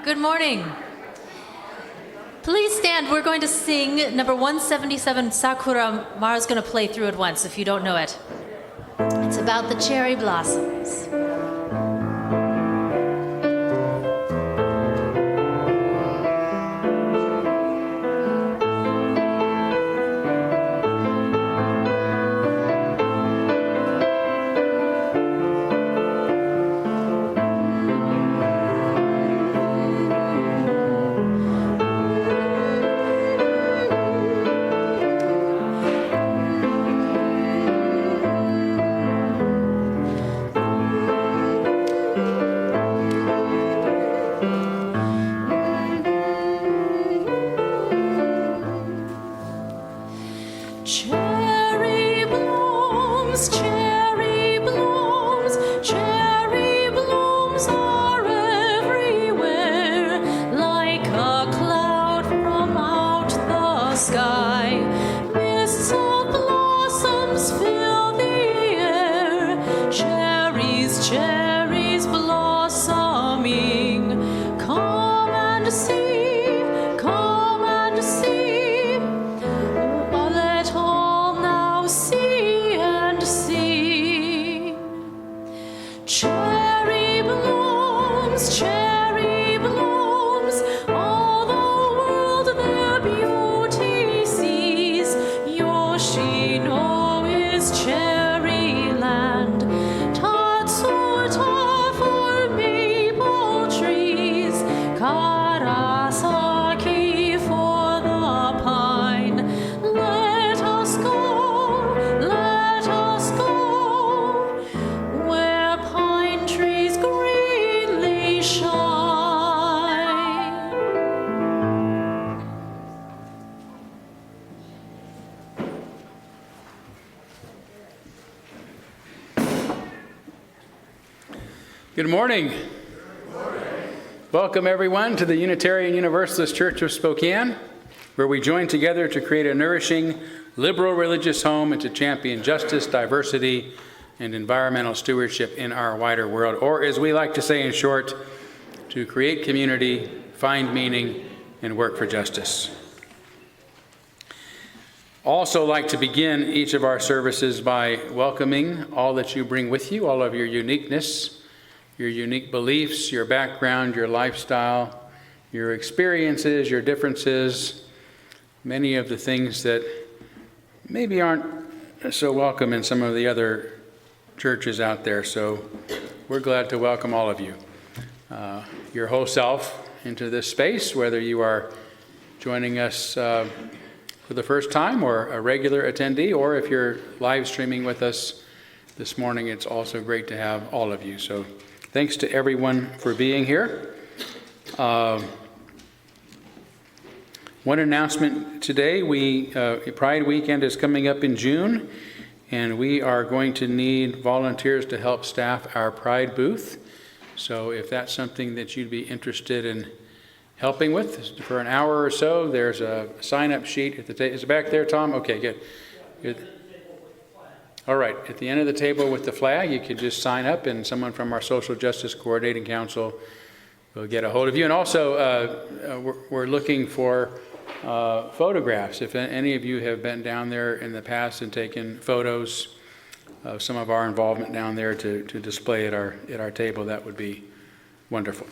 Good morning. Please stand. We're going to sing number 177, Sakura. Mara's going to play through it once if you don't know it. It's about the cherry blossoms. Good morning. Welcome everyone to the Unitarian Universalist Church of Spokane, where we join together to create a nourishing, liberal religious home and to champion justice, diversity, and environmental stewardship in our wider world, or as we like to say in short, to create community, find meaning, and work for justice. Also like to begin each of our services by welcoming all that you bring with you, all of your uniqueness, your unique beliefs, your background, your lifestyle, your experiences, your differences, many of the things that maybe aren't so welcome in some of the other churches out there. So we're glad to welcome all of you, your whole self, into this space, whether you are joining us for the first time or a regular attendee, or if you're live streaming with us this morning, it's also great to have all of you. So thanks to everyone for being here. One announcement today, Pride Weekend is coming up in June, and we are going to need volunteers to help staff our Pride booth. So if that's something that you'd be interested in helping with for an hour or so, there's a sign-up sheet at the table. Is it back there, Tom? Okay, good. All right, at the end of the table with the flag, you could just sign up and someone from our Social Justice Coordinating Council will get a hold of you. And also, we're looking for photographs. If any of you have been down there in the past and taken photos of some of our involvement down there to display at our table, that would be wonderful.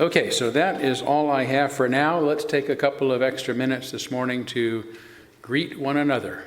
Okay, so that is all I have for now. Let's take a couple of extra minutes this morning to greet one another.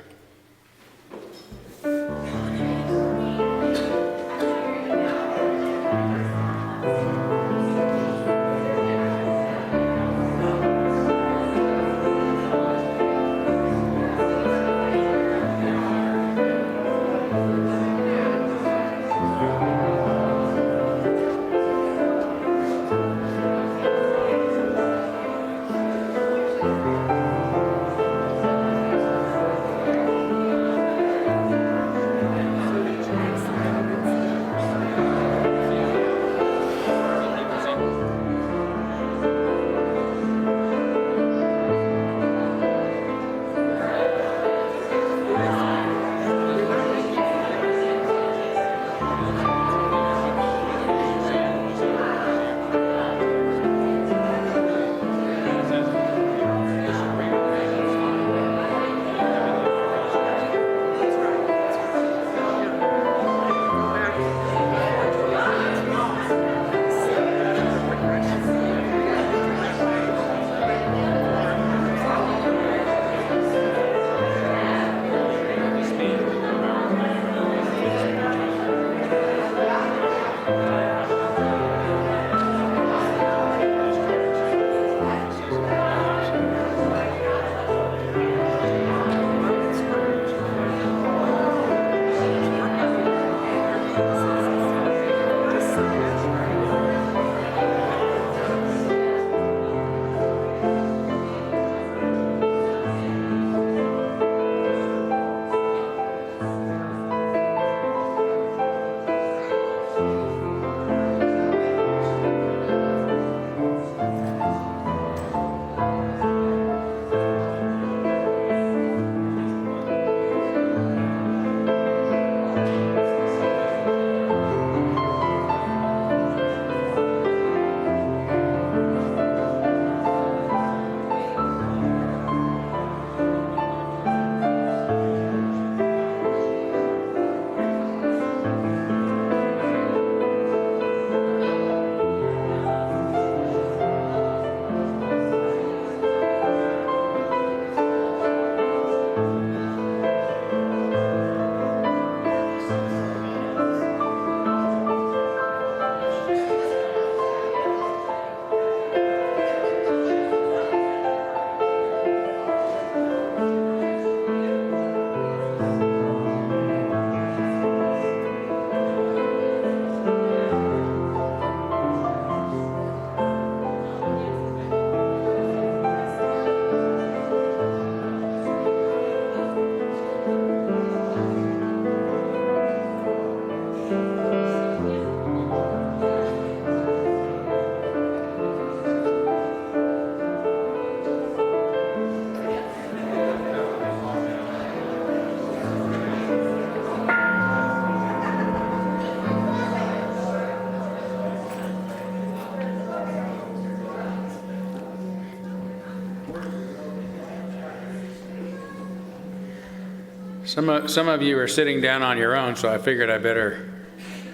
Some of you are sitting down on your own, so I figured I better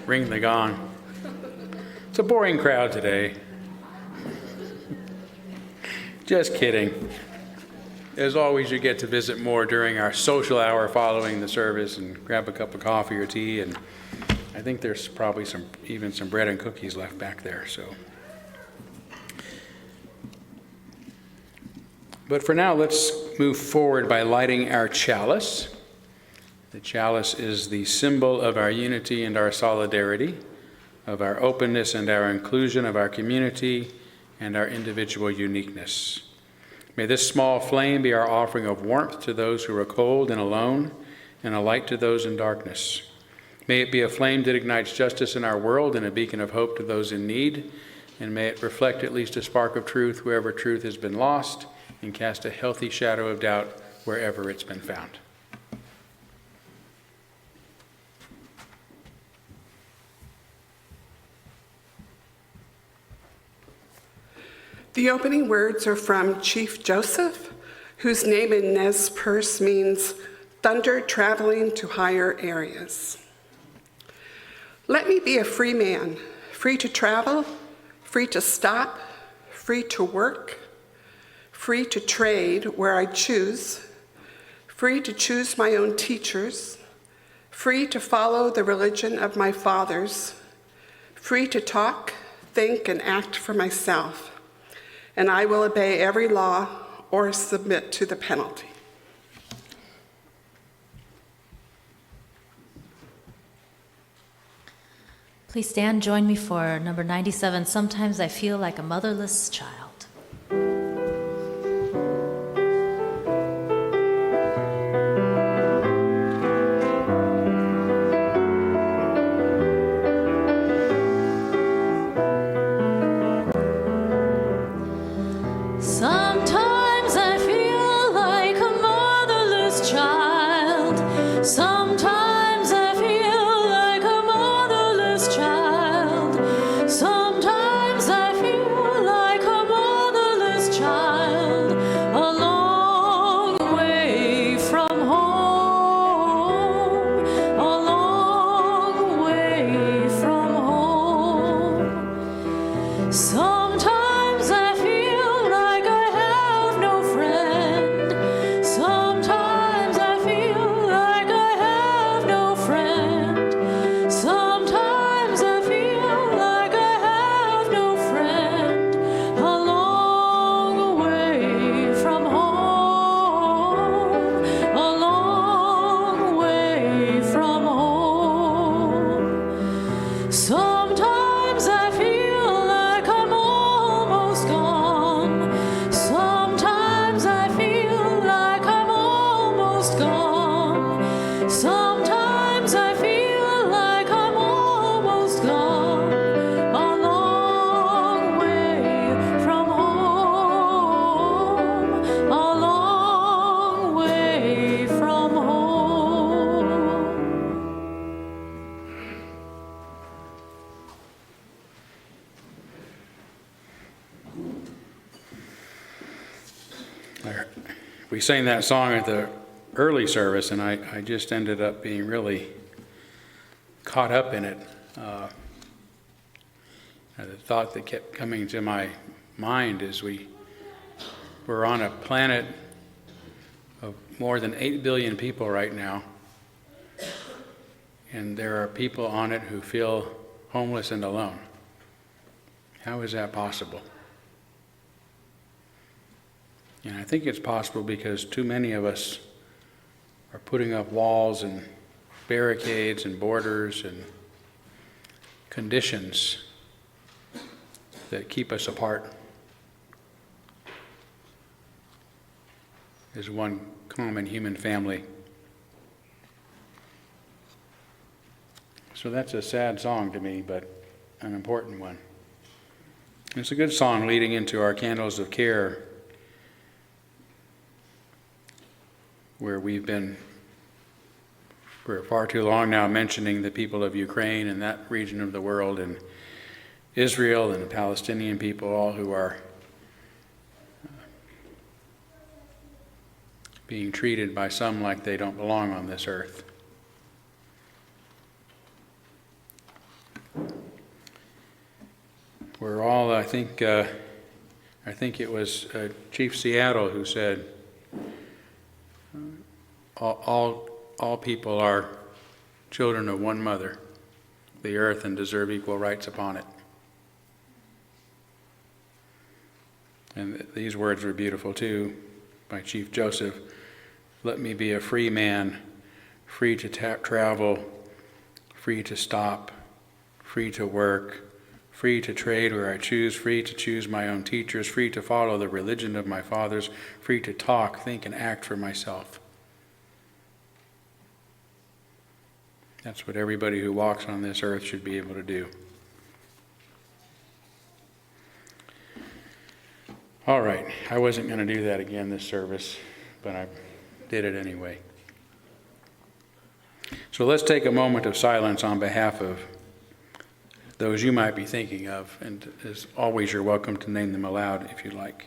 ring the gong. It's a boring crowd today. Just kidding. As always, you get to visit more during our social hour following the service and grab a cup of coffee or tea, and I think there's probably even some bread and cookies left back there. So, but for now, let's move forward by lighting our chalice. The chalice is the symbol of our unity and our solidarity, of our openness and our inclusion, of our community and our individual uniqueness. May this small flame be our offering of warmth to those who are cold and alone, and a light to those in darkness. May it be a flame that ignites justice in our world and a beacon of hope to those in need, and may it reflect at least a spark of truth wherever truth has been lost, and cast a healthy shadow of doubt wherever it's been found. The opening words are from Chief Joseph, whose name in Nez Perce means thunder traveling to higher areas. Let me be a free man, free to travel, free to stop, free to work, free to trade where I choose, free to choose my own teachers, free to follow the religion of my fathers, free to talk, think, and act for myself. And I will obey every law or submit to the penalty. Please stand, join me for number 97, Sometimes I Feel Like a Motherless Child. Sometimes I feel like a motherless child. Sometimes I feel like a motherless child. Sometimes I feel like a motherless child, a long way from home, a long way from home. Sometimes I feel like I have no friend. Sometimes I feel like I have no friend. Sometimes I feel like I have no friend. A long way from home. A long way from home. Sometimes I feel like I'm almost gone. Sometimes I feel like I'm almost gone. Sometimes I feel like I'm almost gone. A long way from home. A long way from home. We sang that song at the early service, and I just ended up being really caught up in it. The thought that kept coming to my mind is we're on a planet of more than 8 billion people right now, and there are people on it who feel homeless and alone. How is that possible? And I think it's possible because too many of us are putting up walls and barricades and borders and conditions that keep us apart as one common human family. So that's a sad song to me, but an important one. It's a good song leading into our Candles of Care, where we've been for far too long now mentioning the people of Ukraine and that region of the world, and Israel and the Palestinian people, all who are being treated by some like they don't belong on this earth. We're all, I think it was Chief Seattle who said, all people are children of one mother, the earth, and deserve equal rights upon it. And these words were beautiful too, by Chief Joseph. Let me be a free man, free to travel, free to stop, free to work, free to trade where I choose, free to choose my own teachers, free to follow the religion of my fathers, free to talk, think, and act for myself. That's what everybody who walks on this earth should be able to do. All right, I wasn't going to do that again this service, but I did it anyway. So let's take a moment of silence on behalf of those you might be thinking of, and as always, you're welcome to name them aloud if you like.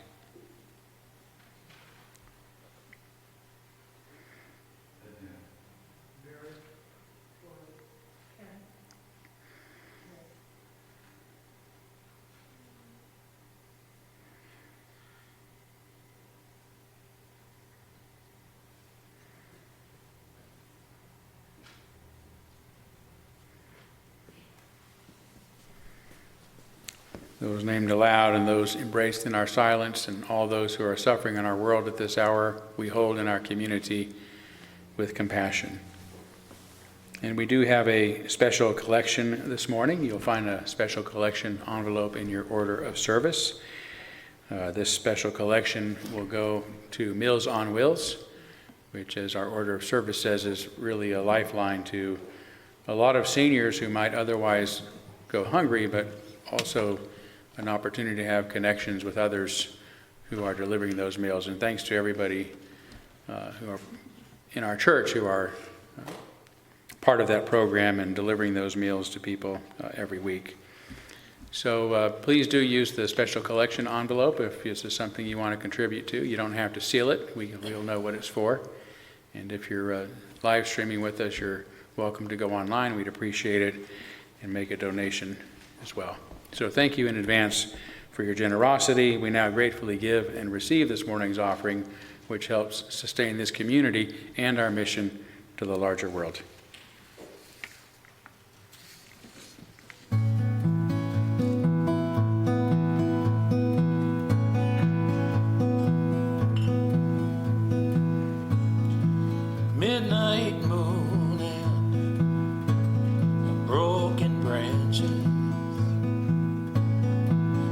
Those named aloud and those embraced in our silence, and all those who are suffering in our world at this hour, we hold in our community with compassion. And we do have a special collection this morning. You'll find a special collection envelope in your order of service. This special collection will go to Meals on Wheels, which, as our order of service says, is really a lifeline to a lot of seniors who might otherwise go hungry, but also an opportunity to have connections with others who are delivering those meals. And thanks to everybody who are in our church who are part of that program and delivering those meals to people every week. So please do use the special collection envelope if this is something you want to contribute to. You don't have to seal it. We'll know what it's for. And if you're live streaming with us, you're welcome to go online. We'd appreciate it, and make a donation as well. So thank you in advance for your generosity. We now gratefully give and receive this morning's offering, which helps sustain this community and our mission to the larger world. Midnight moon and broken branches,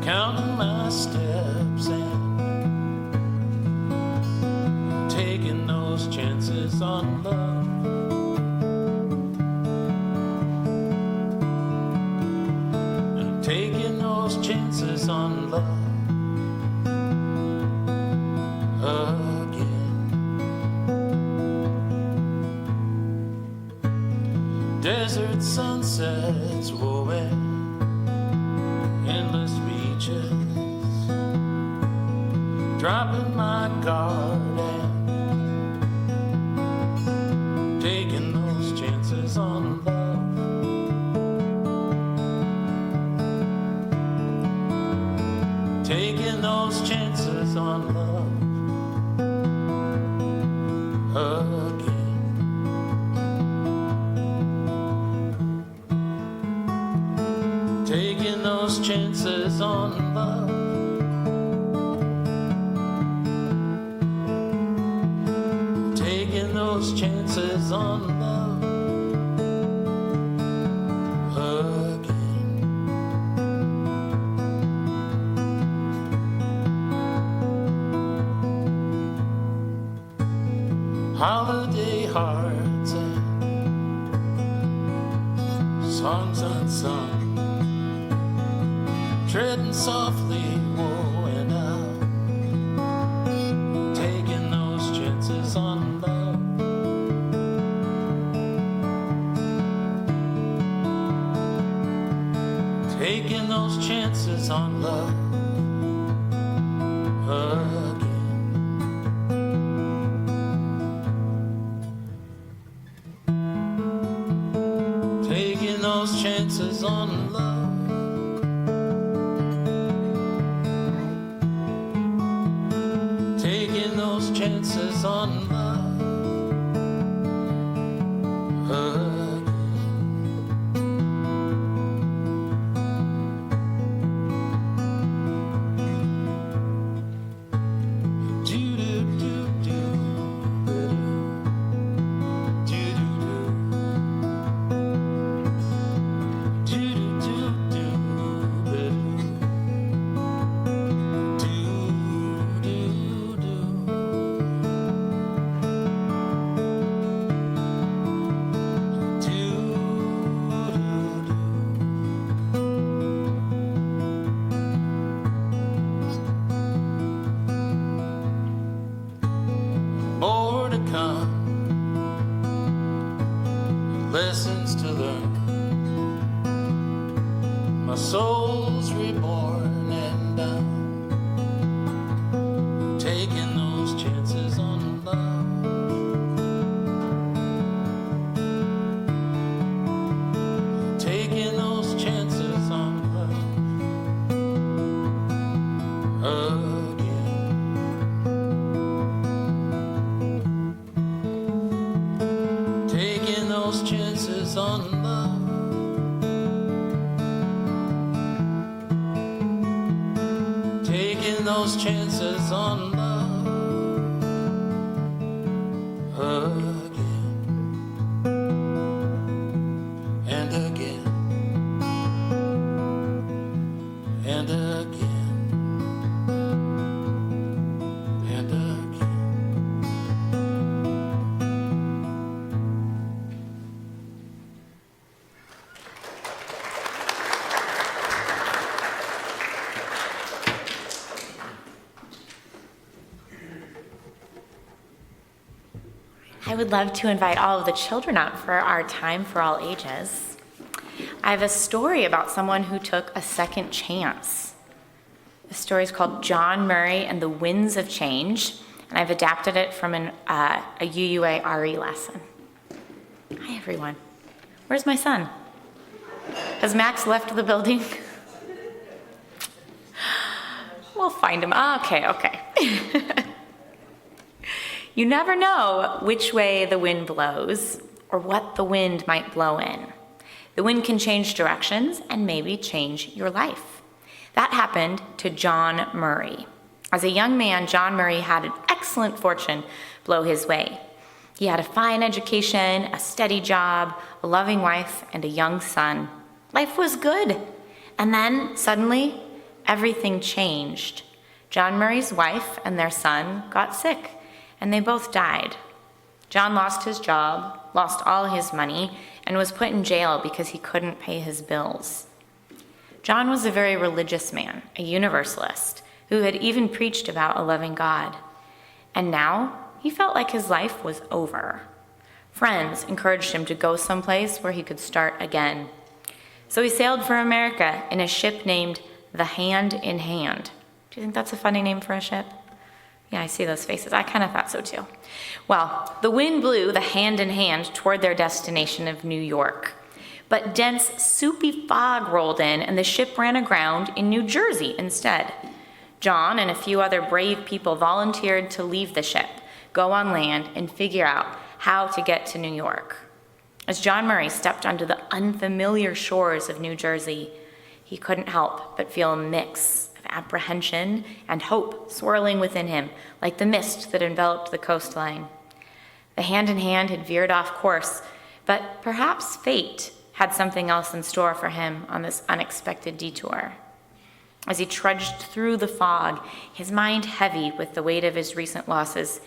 counting my steps and taking those chances on love. And taking those chances on love again. Desert sunsets woven, endless beaches, dropping my guard and taking those chances on love. Taking those chances on love again. Taking those chances on love. Taking those chances on love again. Holiday hearts and songs unsung, treading softly, going out, taking those chances on love. Taking those chances on love again. taking those chances on love. Taking those chances on love. More to come, lessons to learn. My soul's reborn and I'm taking those chances on love. Taking those chances on love. Taking those chances on love. Taking those chances on love again and again and again and again. I would love to invite all of the children out for our time for all ages. I have a story about someone who took a second chance. The story is called John Murray and the Winds of Change, and I've adapted it from a UUA RE lesson. Hi, everyone. Where's my son? Has Max left the building? We'll find him. Okay. You never know which way the wind blows or what the wind might blow in. The wind can change directions and maybe change your life. That happened to John Murray. As a young man, John Murray had an excellent fortune blow his way. He had a fine education, a steady job, a loving wife, and a young son. Life was good. And then, suddenly, everything changed. John Murray's wife and their son got sick, and they both died. John lost his job, lost all his money, and was put in jail because he couldn't pay his bills. John was a very religious man, a Universalist, who had even preached about a loving God. And now, he felt like his life was over. Friends encouraged him to go someplace where he could start again. So he sailed for America in a ship named the Hand in Hand. Do you think that's a funny name for a ship? Yeah, I see those faces. I kind of thought so too. Well, the wind blew the Hand in Hand toward their destination of New York. But dense, soupy fog rolled in and the ship ran aground in New Jersey instead. John and a few other brave people volunteered to leave the ship, go on land, and figure out how to get to New York. As John Murray stepped onto the unfamiliar shores of New Jersey, he couldn't help but feel a mix of apprehension and hope swirling within him like the mist that enveloped the coastline. The Hand in Hand had veered off course, but perhaps fate had something else in store for him on this unexpected detour. As he trudged through the fog, his mind heavy with the weight of his recent losses,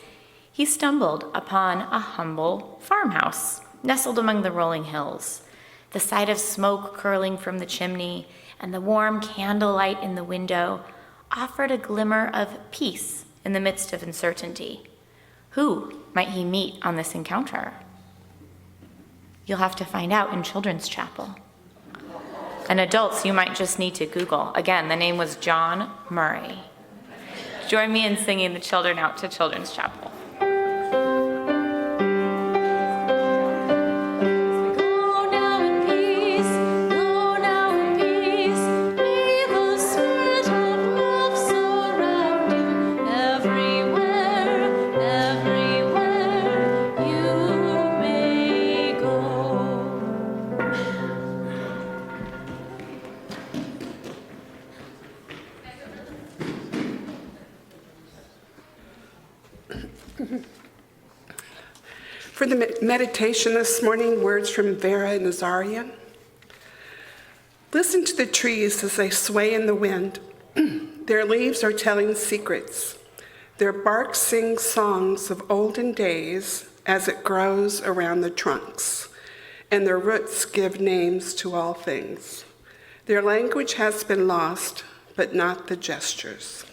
he stumbled upon a humble farmhouse nestled among the rolling hills. The sight of smoke curling from the chimney and the warm candlelight in the window offered a glimmer of peace in the midst of uncertainty. Who might he meet on this encounter? You'll have to find out in Children's Chapel. And adults, you might just need to Google. Again, the name was John Murray. Join me in singing the children out to Children's Chapel. Go now in peace. For the meditation this morning, words from Vera Nazarian. Listen to the trees as they sway in the wind. Their leaves are telling secrets. Their bark sings songs of olden days as it grows around the trunks, and their roots give names to all things. Their language has been lost, but not the gestures.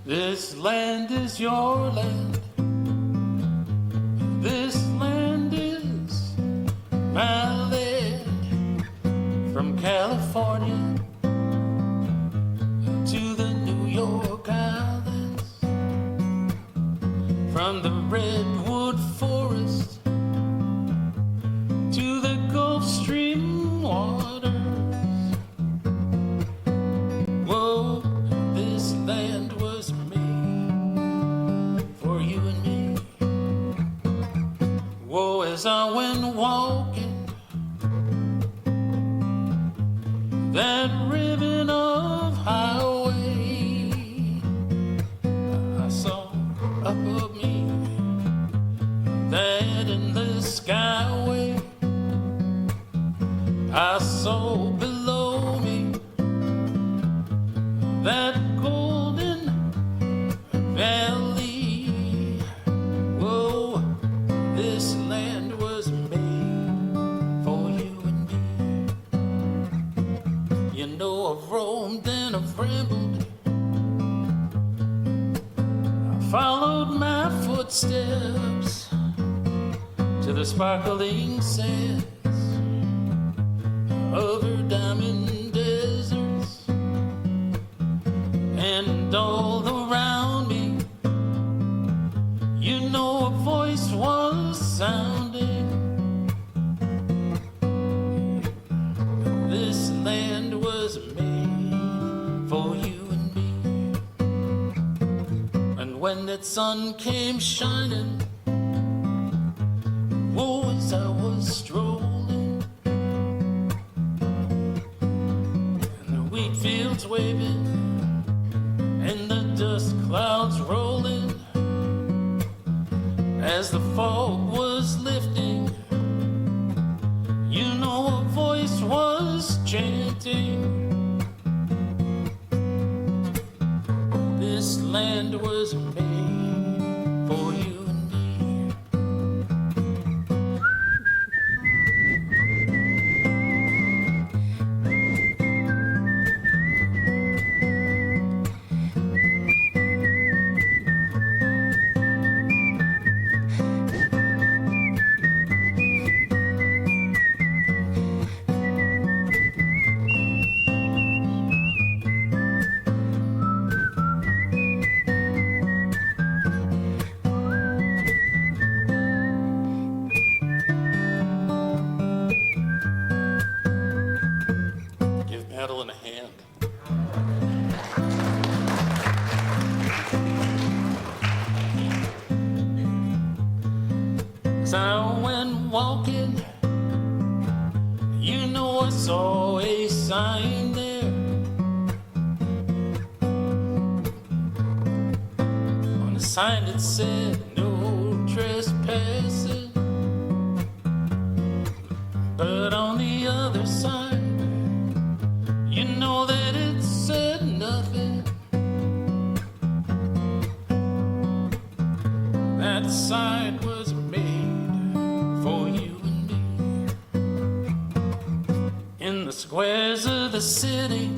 This land is your land. This land is my land. From California to the New York Islands, from the Redwood Forest to the Gulf Stream waters. Whoa, this land was made for you and me. Whoa, as I went walking that ribbon of highway, I saw above me that endless skyway. I saw below me that golden valley. Whoa, this land was made for you and me. You know, I've roamed and I've rambled. I followed my footsteps to the sparkling sands of her diamond deserts, and all around me, you know, a voice was sounding. This land was made for you and me. And when that sun came shining, whoa, as I was strolling, and the wheat fields waving, and the dust clouds rolling, as the fog was lifting, you know, a voice was chanting. This land was made for you and me. Give Madeline a hand. As I went walking, you know, I saw a sign there on the sign that said no trespassing. But on the other side, you know that it said nothing. that side was made for you and me. In the squares of the city,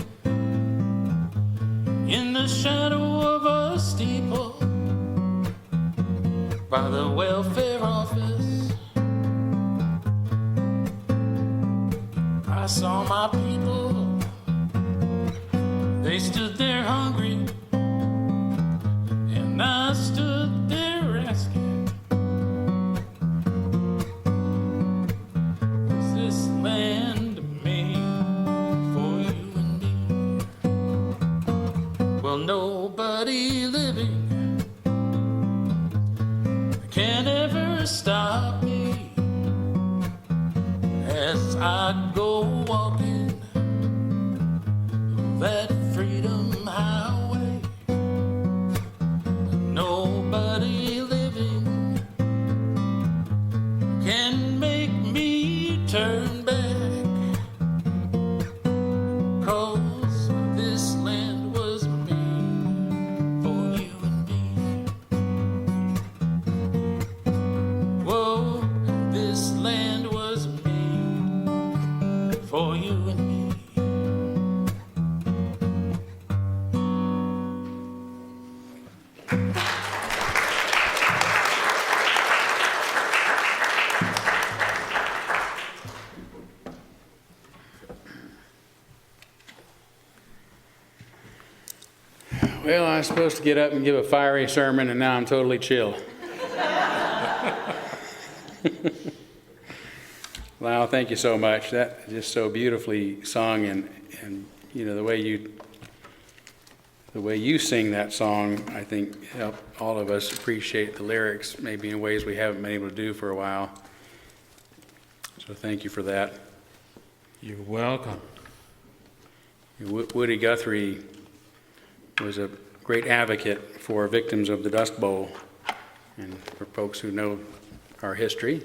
in the shadow of a steeple, by the welfare office, I saw my people. They stood there hungry, and I stood there asking, is this land made for you and me? Well, nobody living can ever stop me as I go walking that freedom highway. Nobody living can make me turn back, 'cause this land was made for you and me. Whoa, this land was made for you and me. Well, I was supposed to get up and give a fiery sermon, and now I'm totally chill. Wow, thank you so much. That is just so beautifully sung, and you know, the way you sing that song, I think help all of us appreciate the lyrics, maybe in ways we haven't been able to do for a while. So thank you for that. You're welcome. Woody Guthrie was a great advocate for victims of the Dust Bowl, and for folks who know our history.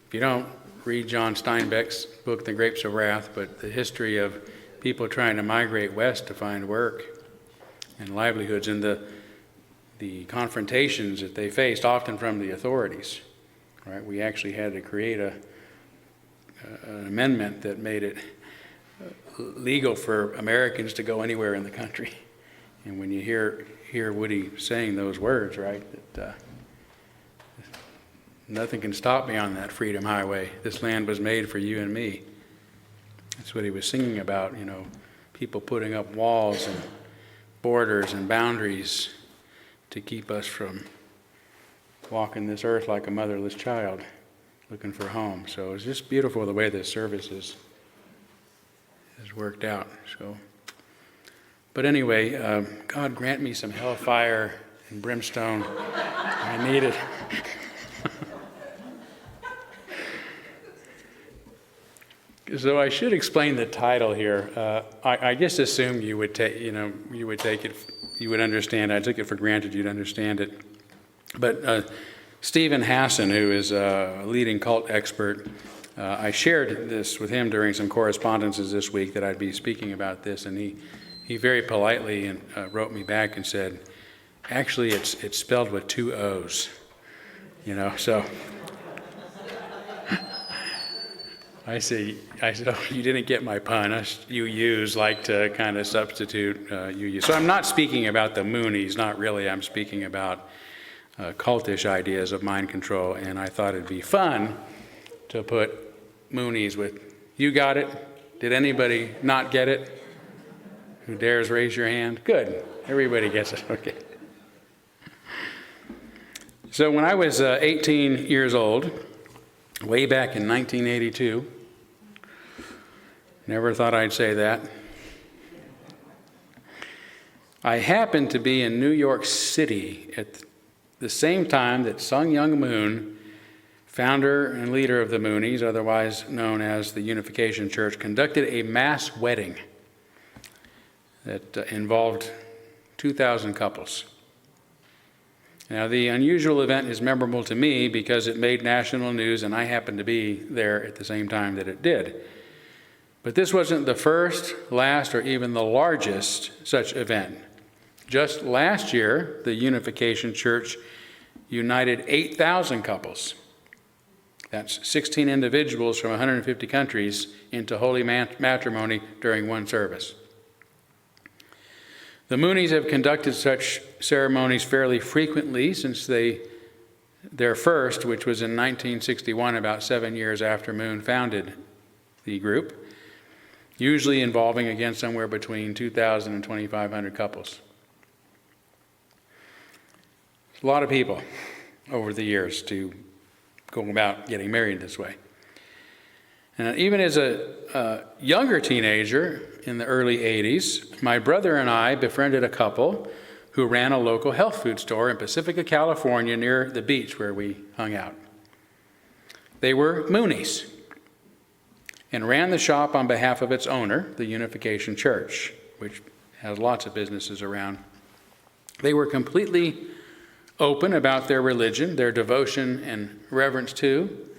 If you don't, read John Steinbeck's book, The Grapes of Wrath, but the history of people trying to migrate west to find work and livelihoods, and the confrontations that they faced, often from the authorities. Right? We actually had to create an amendment that made it legal for Americans to go anywhere in the country. And when you hear Woody saying those words, right, that nothing can stop me on that freedom highway. This land was made for you and me. That's what he was singing about, you know, people putting up walls and borders and boundaries to keep us from walking this earth like a motherless child, looking for home. So it's just beautiful the way this service has worked out. So. But anyway, God grant me some hellfire and brimstone. I need it. So I should explain the title here. I just assumed you would take it, you would understand. I took it for granted you'd understand it. But Steve Hassan, who is a leading cult expert, I shared this with him during some correspondences this week that I'd be speaking about this, and he very politely wrote me back and said, actually, it's spelled with 2 O's, you know, so. I said, oh, you didn't get my pun. Us UUs like to kind of substitute UU. So I'm not speaking about the Muunies, not really. I'm speaking about cultish ideas of mind control, and I thought it'd be fun to put Muunies with, you got it? Did anybody not get it? Who dares raise your hand? Good. Everybody gets it. Okay. So when I was 18 years old, way back in 1982, never thought I'd say that, I happened to be in New York City at the same time that Sun Myung Moon, founder and leader of the Muunies, otherwise known as the Unification Church, conducted a mass wedding that involved 2,000 couples. Now, the unusual event is memorable to me because it made national news, and I happened to be there at the same time that it did. But this wasn't the first, last, or even the largest such event. Just last year, the Unification Church united 8,000 couples. That's 16 individuals from 150 countries into holy matrimony during one service. The Muunies have conducted such ceremonies fairly frequently since their first, which was in 1961, about 7 years after Moon founded the group, usually involving, again, somewhere between 2,000 and 2,500 couples. It's a lot of people over the years to go about getting married this way. And even as a younger teenager in the early 80s, my brother and I befriended a couple who ran a local health food store in Pacifica, California, near the beach where we hung out. They were Muunies and ran the shop on behalf of its owner, the Unification Church, which has lots of businesses around. They were completely open about their religion, their devotion and reverence to,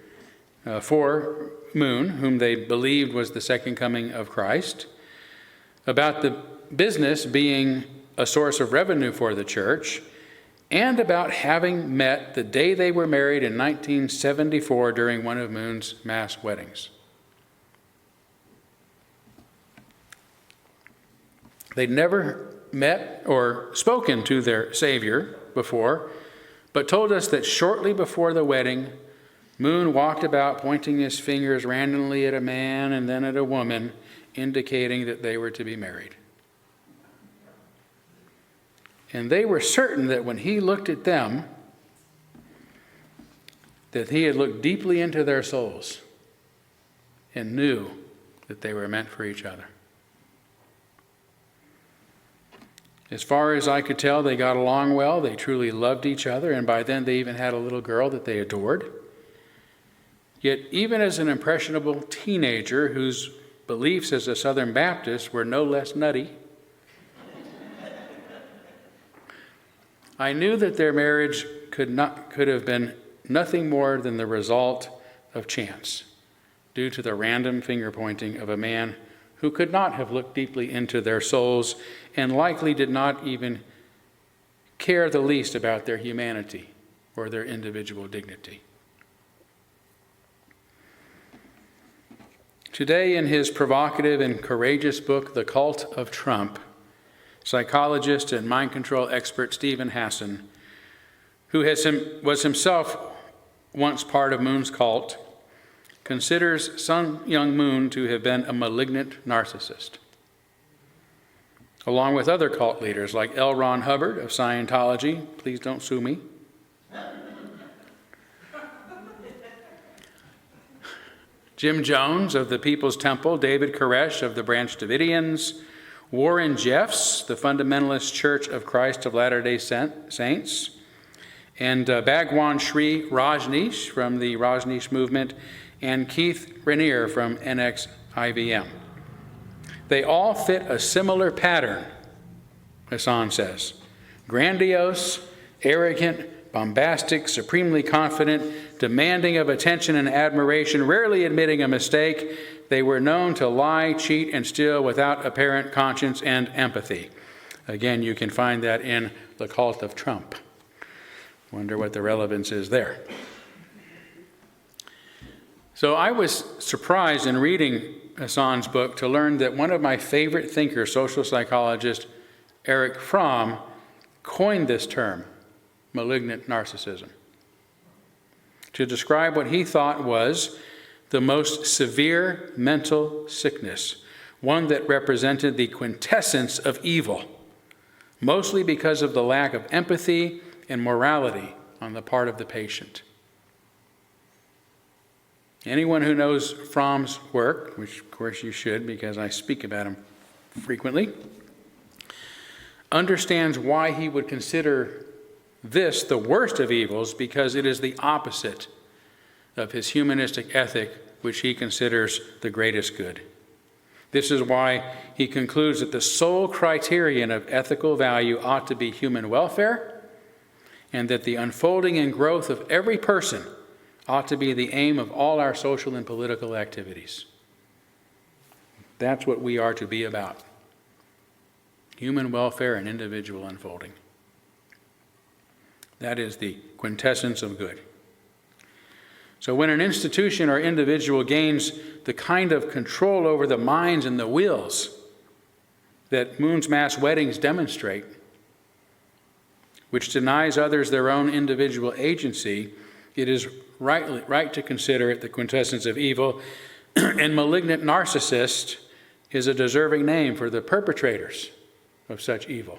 for Moon, whom they believed was the second coming of Christ, about the business being a source of revenue for the church, and about having met the day they were married in 1974 during one of Moon's mass weddings. They'd never met or spoken to their Savior before, but told us that shortly before the wedding, Moon walked about pointing his fingers randomly at a man and then at a woman, indicating that they were to be married. And they were certain that when he looked at them, that he had looked deeply into their souls and knew that they were meant for each other. As far as I could tell, they got along well. They truly loved each other, and by then they even had a little girl that they adored. Yet, even as an impressionable teenager whose beliefs as a Southern Baptist were no less nutty, I knew that their marriage could have been nothing more than the result of chance, due to the random finger-pointing of a man who could not have looked deeply into their souls and likely did not even care the least about their humanity or their individual dignity. Today, in his provocative and courageous book, The Cult of Trump, psychologist and mind control expert Steve Hassan, who was himself once part of Moon's cult, considers Sun Myung Moon to have been a malignant narcissist, along with other cult leaders like L. Ron Hubbard of Scientology, please don't sue me, Jim Jones of the People's Temple, David Koresh of the Branch Davidians, Warren Jeffs, the Fundamentalist Church of Christ of Latter-day Saints, and Bhagwan Sri Rajneesh from the Rajneesh movement, and Keith Rainier from NXIVM. They all fit a similar pattern, Hassan says. Grandiose, arrogant, bombastic, supremely confident, demanding of attention and admiration, rarely admitting a mistake. They were known to lie, cheat, and steal without apparent conscience and empathy. Again, you can find that in The Cult of Trump. Wonder what the relevance is there. So I was surprised in reading Hassan's book to learn that one of my favorite thinkers, social psychologist Erich Fromm, coined this term, malignant narcissism, to describe what he thought was the most severe mental sickness, one that represented the quintessence of evil, mostly because of the lack of empathy and morality on the part of the patient. Anyone who knows Fromm's work, which of course you should because I speak about him frequently, understands why he would consider this the worst of evils, because it is the opposite of his humanistic ethic, which he considers the greatest good. This is why he concludes that the sole criterion of ethical value ought to be human welfare, and that the unfolding and growth of every person ought to be the aim of all our social and political activities. That's what we are to be about. Human welfare and individual unfolding. That is the quintessence of good. So when an institution or individual gains the kind of control over the minds and the wills that Moon's mass weddings demonstrate, which denies others their own individual agency, it is right to consider it the quintessence of evil, and malignant narcissist is a deserving name for the perpetrators of such evil.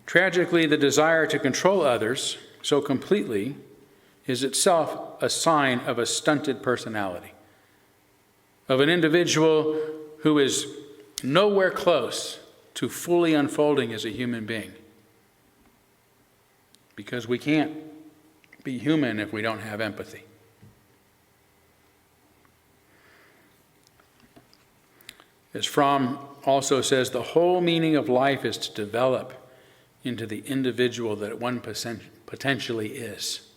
Tragically, the desire to control others so completely is itself a sign of a stunted personality, of an individual who is nowhere close to fully unfolding as a human being. Because we can't be human if we don't have empathy. As Fromm also says, the whole meaning of life is to develop into the individual that one potentially is.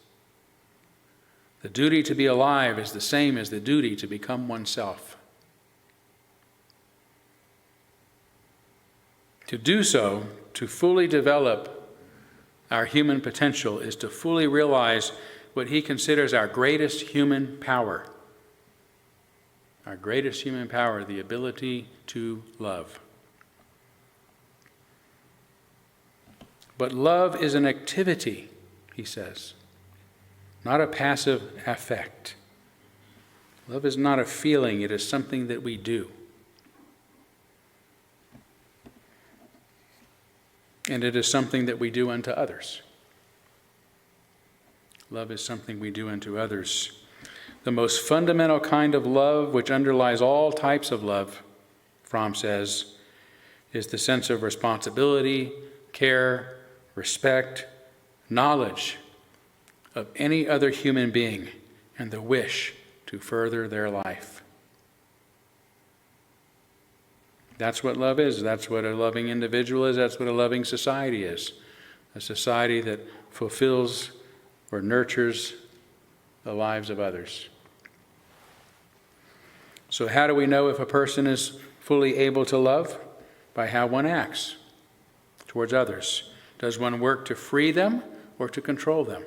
The duty to be alive is the same as the duty to become oneself. To do so, to fully develop our human potential, is to fully realize what he considers our greatest human power. Our greatest human power, the ability to love. But love is an activity, he says, not a passive affect. Love is not a feeling, it is something that we do. And it is something that we do unto others. Love is something we do unto others. The most fundamental kind of love, which underlies all types of love, Fromm says, is the sense of responsibility, care, respect, knowledge of any other human being, and the wish to further their life. That's what love is. That's what a loving individual is. That's what a loving society is. A society that fulfills or nurtures the lives of others. So how do we know if a person is fully able to love? By how one acts towards others. Does one work to free them or to control them?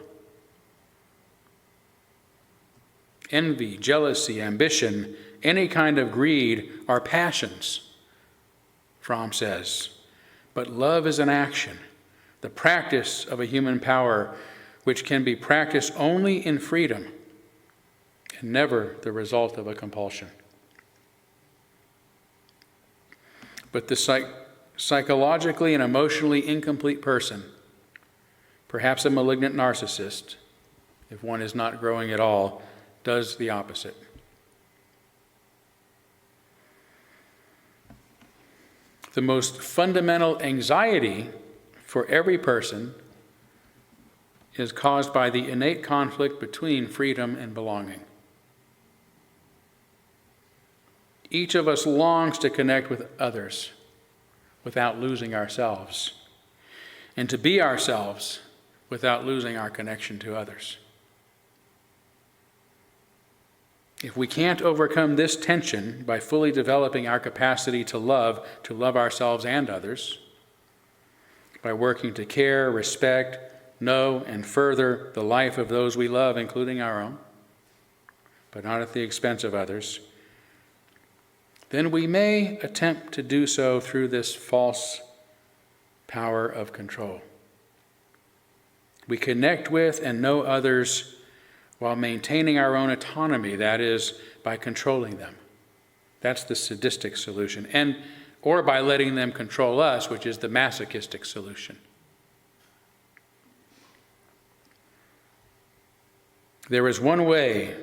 Envy, jealousy, ambition, any kind of greed are passions, Fromm says. But love is an action, the practice of a human power which can be practiced only in freedom and never the result of a compulsion. But the psychologically and emotionally incomplete person, perhaps a malignant narcissist, if one is not growing at all, does the opposite. The most fundamental anxiety for every person is caused by the innate conflict between freedom and belonging. Each of us longs to connect with others without losing ourselves, and to be ourselves without losing our connection to others. If we can't overcome this tension by fully developing our capacity to love ourselves and others, by working to care, respect, know, and further the life of those we love, including our own, but not at the expense of others, then we may attempt to do so through this false power of control. We connect with and know others while maintaining our own autonomy, that is, by controlling them. That's the sadistic solution. Or by letting them control us, which is the masochistic solution. There is one way,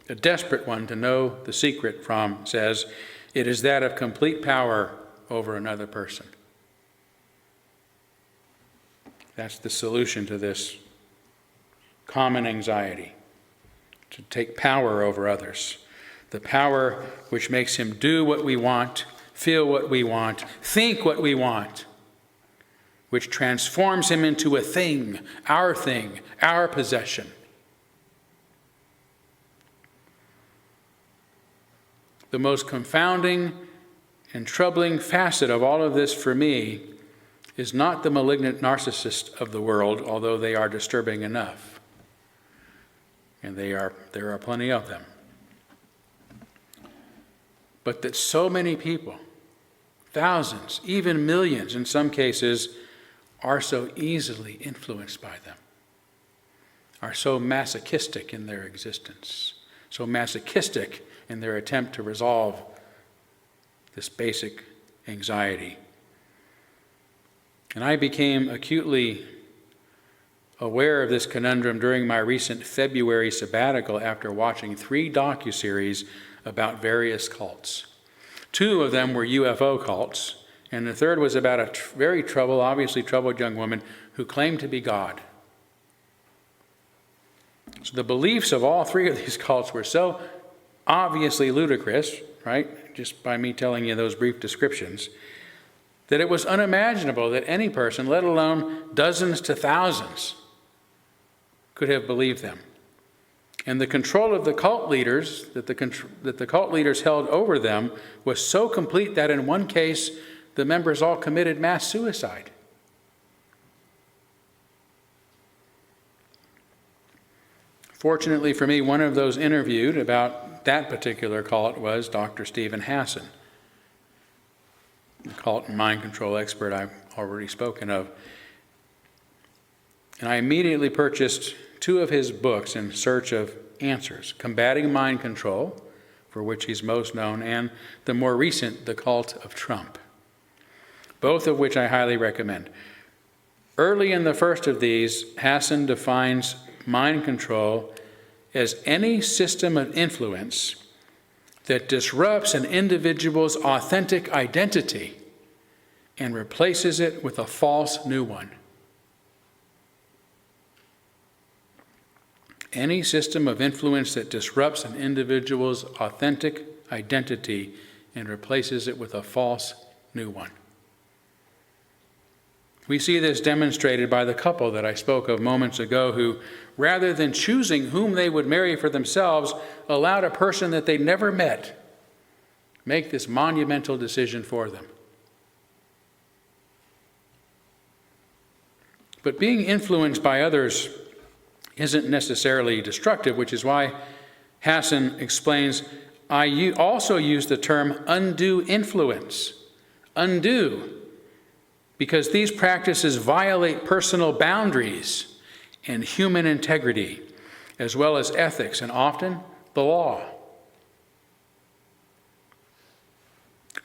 a desperate one, to know the secret, Fromm says. It is that of complete power over another person. That's the solution to this common anxiety, to take power over others. The power which makes him do what we want, feel what we want, think what we want, which transforms him into a thing, our possession. The most confounding and troubling facet of all of this for me is not the malignant narcissist of the world, although they are disturbing enough. And there are plenty of them. But that so many people, thousands, even millions in some cases, are so easily influenced by them, are so masochistic in their existence, so masochistic in their attempt to resolve this basic anxiety. And I became acutely aware of this conundrum during my recent February sabbatical after watching 3 docuseries about various cults. 2 of them were UFO cults, and the third was about a very obviously troubled young woman who claimed to be God. So the beliefs of all 3 of these cults were so obviously ludicrous, right, just by me telling you those brief descriptions, that it was unimaginable that any person, let alone dozens to thousands, could have believed them. And the control of the cult leaders, that the cult leaders held over them, was so complete that in one case, the members all committed mass suicide. Fortunately for me, one of those interviewed about that particular cult was Dr. Steve Hassan, the cult and mind control expert I've already spoken of. And I immediately purchased 2 of his books in search of answers: Combating Mind Control, for which he's most known, and the more recent, The Cult of Trump, both of which I highly recommend. Early in the first of these, Hassan defines mind control as any system of influence that disrupts an individual's authentic identity and replaces it with a false new one. Any system of influence that disrupts an individual's authentic identity and replaces it with a false new one. We see this demonstrated by the couple that I spoke of moments ago who, rather than choosing whom they would marry for themselves, allowed a person that they never met make this monumental decision for them. But being influenced by others isn't necessarily destructive, which is why Hassan explains, I also use the term undue influence. Undue, because these practices violate personal boundaries and human integrity, as well as ethics and often the law.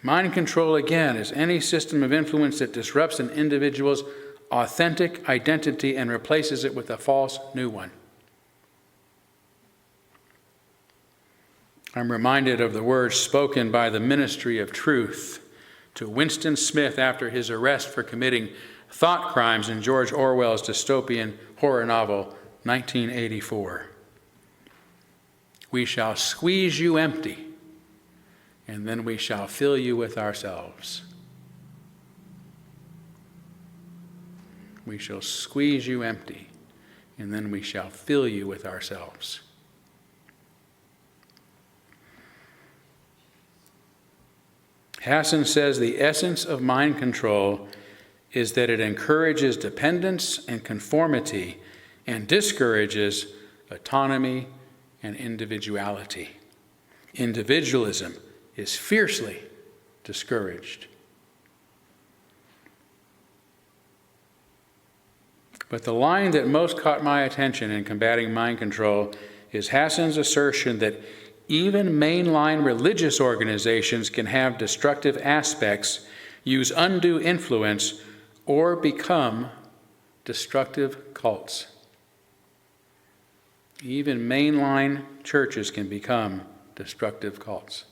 Mind control, again, is any system of influence that disrupts an individual's authentic identity and replaces it with a false new one. I'm reminded of the words spoken by the Ministry of Truth to Winston Smith after his arrest for committing thought crimes in George Orwell's dystopian horror novel, 1984. We shall squeeze you empty, and then we shall fill you with ourselves. We shall squeeze you empty, and then we shall fill you with ourselves. Hassan says the essence of mind control is that it encourages dependence and conformity and discourages autonomy and individuality. Individualism is fiercely discouraged. But the line that most caught my attention in combating mind control is Hassan's assertion that even mainline religious organizations can have destructive aspects, use undue influence, or become destructive cults. Even mainline churches can become destructive cults.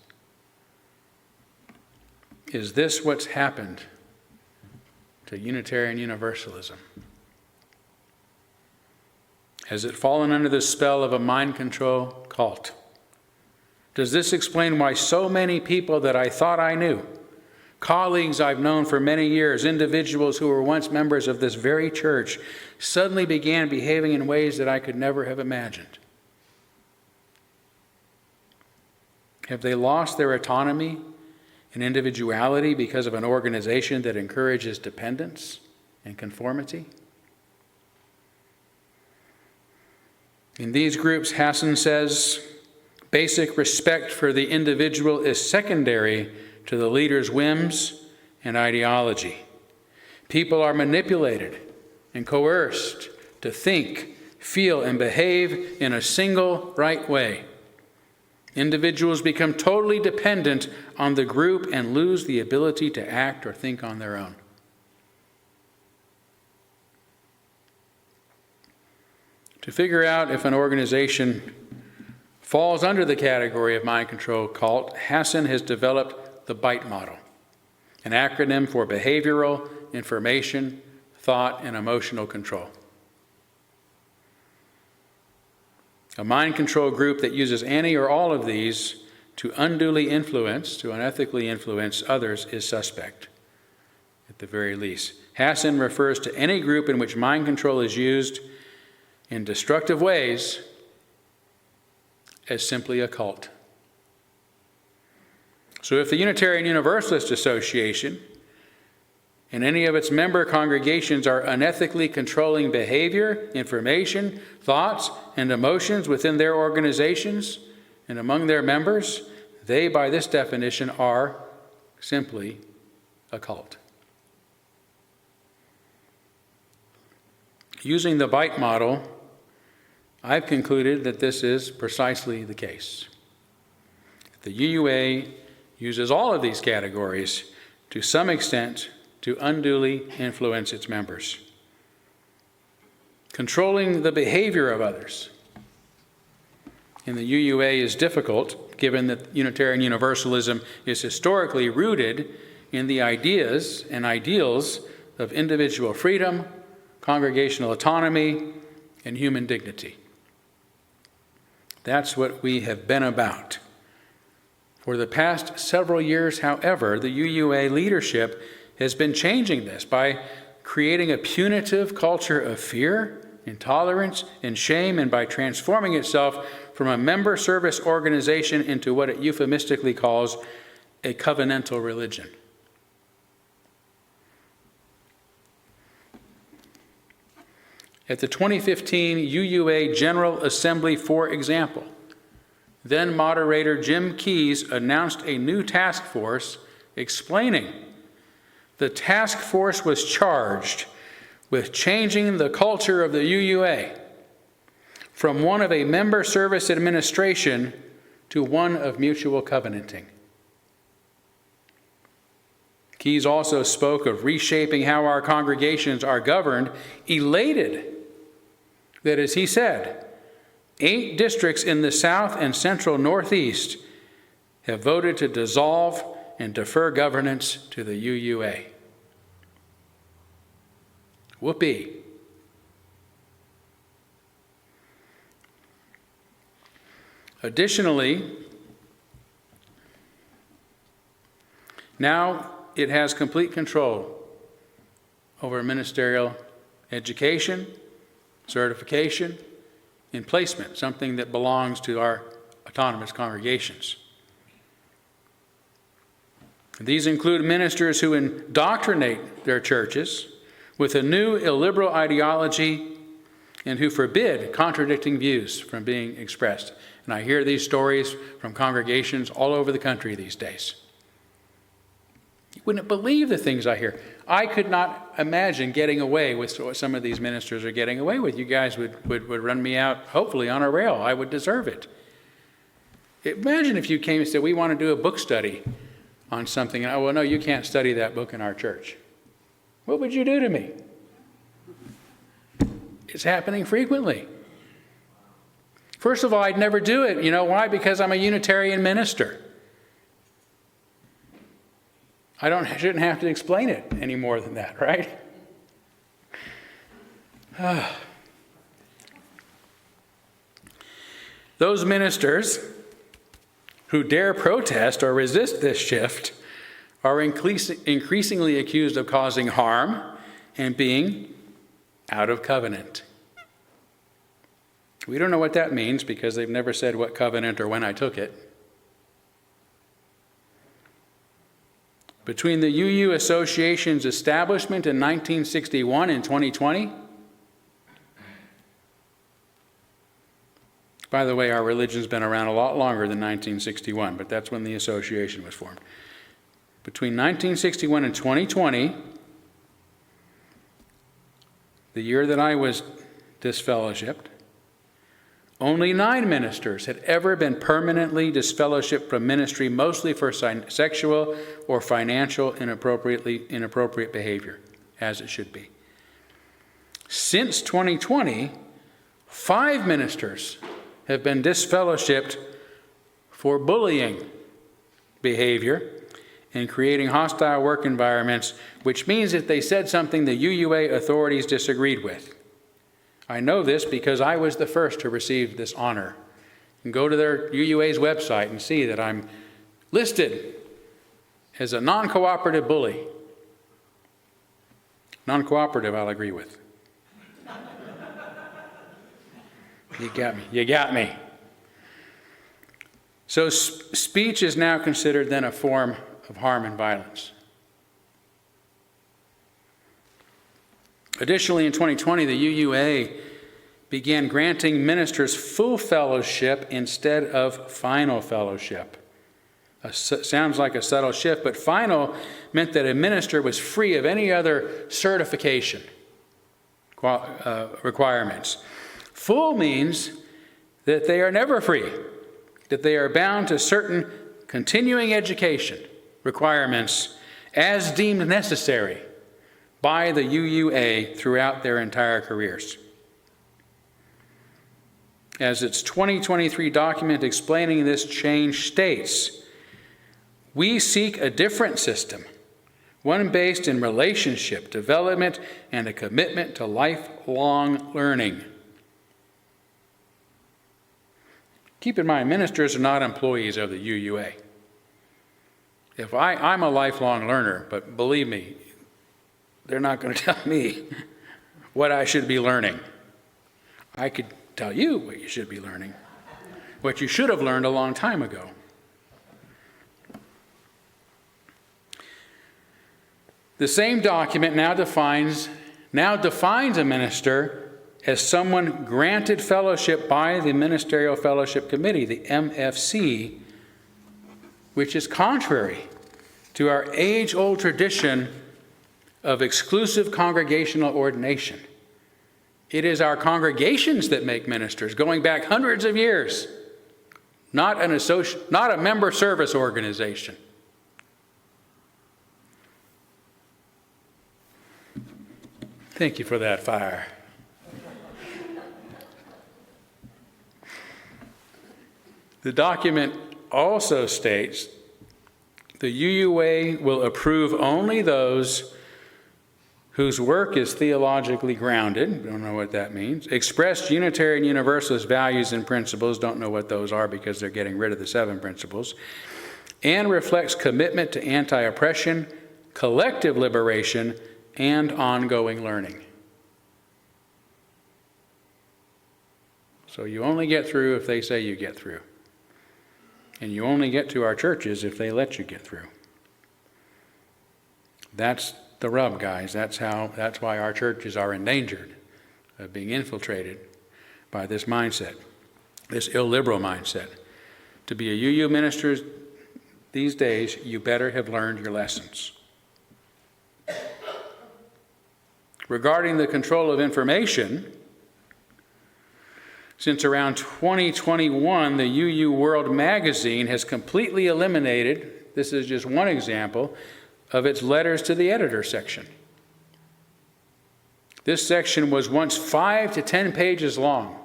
Is this what's happened to Unitarian Universalism? Has it fallen under the spell of a mind control cult? Does this explain why so many people that I thought I knew, colleagues I've known for many years, individuals who were once members of this very church, suddenly began behaving in ways that I could never have imagined? Have they lost their autonomy and individuality because of an organization that encourages dependence and conformity. In these groups, Hassan says, basic respect for the individual is secondary to the leader's whims and ideology. People are manipulated and coerced to think, feel, and behave in a single right way. Individuals become totally dependent on the group and lose the ability to act or think on their own. To figure out if an organization falls under the category of mind control cult, Hassan has developed the BITE model, an acronym for behavioral, information, thought, and emotional control. A mind control group that uses any or all of these to unduly influence, to unethically influence others is suspect, at the very least. Hassan refers to any group in which mind control is used in destructive ways as simply a cult. So if the Unitarian Universalist Association and any of its member congregations are unethically controlling behavior, information, thoughts, and emotions within their organizations and among their members, they, by this definition, are simply a cult. Using the BITE model, I've concluded that this is precisely the case. The UUA uses all of these categories to some extent to unduly influence its members. Controlling the behavior of others in the UUA is difficult, given that Unitarian Universalism is historically rooted in the ideas and ideals of individual freedom, congregational autonomy, and human dignity. That's what we have been about. For the past several years, however, the UUA leadership has been changing this by creating a punitive culture of fear, intolerance, and shame, and by transforming itself from a member service organization into what it euphemistically calls a covenantal religion. At the 2015 UUA General Assembly, for example, then moderator Jim Keyes announced a new task force explaining the task force was charged with changing the culture of the UUA from one of a member service administration to one of mutual covenanting. Keyes also spoke of reshaping how our congregations are governed, elated that, as he said, 8 districts in the South and Central Northeast have voted to dissolve and defer governance to the UUA. Whoopee. Additionally, now it has complete control over ministerial education, certification, and placement, something that belongs to our autonomous congregations. These include ministers who indoctrinate their churches with a new illiberal ideology and who forbid contradicting views from being expressed. And I hear these stories from congregations all over the country these days. You wouldn't believe the things I hear. I could not imagine getting away with what some of these ministers are getting away with. You guys would run me out, hopefully, on a rail. I would deserve it. Imagine if you came and said, we want to do a book study on something. And, oh, well, no, you can't study that book in our church. What would you do to me? It's happening frequently. First of all, I'd never do it. You know why? Because I'm a Unitarian minister. I shouldn't have to explain it any more than that, right? Those ministers who dare protest or resist this shift are increasingly accused of causing harm and being out of covenant. We don't know what that means because they've never said what covenant or when I took it. Between the UU Association's establishment in 1961 and 2020, by the way, our religion's been around a lot longer than 1961, but that's when the association was formed. Between 1961 and 2020, the year that I was disfellowshipped, only 9 ministers had ever been permanently disfellowshipped from ministry, mostly for sexual or financial inappropriate behavior, as it should be. Since 2020, 5 ministers have been disfellowshipped for bullying behavior and creating hostile work environments, which means that they said something the UUA authorities disagreed with. I know this because I was the first to receive this honor. You can go to their UUA's website and see that I'm listed as a non-cooperative bully. Non-cooperative, I'll agree with. You got me. You got me. So speech is now considered then a form of harm and violence. Additionally, in 2020, the UUA began granting ministers full fellowship instead of final fellowship. Sounds like a subtle shift, but final meant that a minister was free of any other certification requirements. Full means that they are never free, that they are bound to certain continuing education requirements as deemed necessary by the UUA throughout their entire careers. As its 2023 document explaining this change states, we seek a different system, one based in relationship, development, and a commitment to lifelong learning. Keep in mind, ministers are not employees of the UUA. If I'm a lifelong learner, but believe me, they're not going to tell me what I should be learning. I could tell you what you should be learning, what you should have learned a long time ago. The same document now defines a minister as someone granted fellowship by the Ministerial Fellowship Committee, the MFC, which is contrary to our age-old tradition of exclusive congregational ordination. It is our congregations that make ministers, going back hundreds of years, not a member service organization. Thank you for that fire. The document also states the UUA will approve only those whose work is theologically grounded, don't know what that means, expressed Unitarian Universalist values and principles, don't know what those are because they're getting rid of the 7 principles, and reflects commitment to anti-oppression, collective liberation, and ongoing learning. So you only get through if they say you get through. And you only get to our churches if they let you get through. That's the rub, guys. That's why our churches are endangered of being infiltrated by this mindset, this illiberal mindset. To be a UU minister these days, you better have learned your lessons. Regarding the control of information, since around 2021, the UU World magazine has completely eliminated, this is just one example, of its letters to the editor section. This section was once 5 to 10 pages long,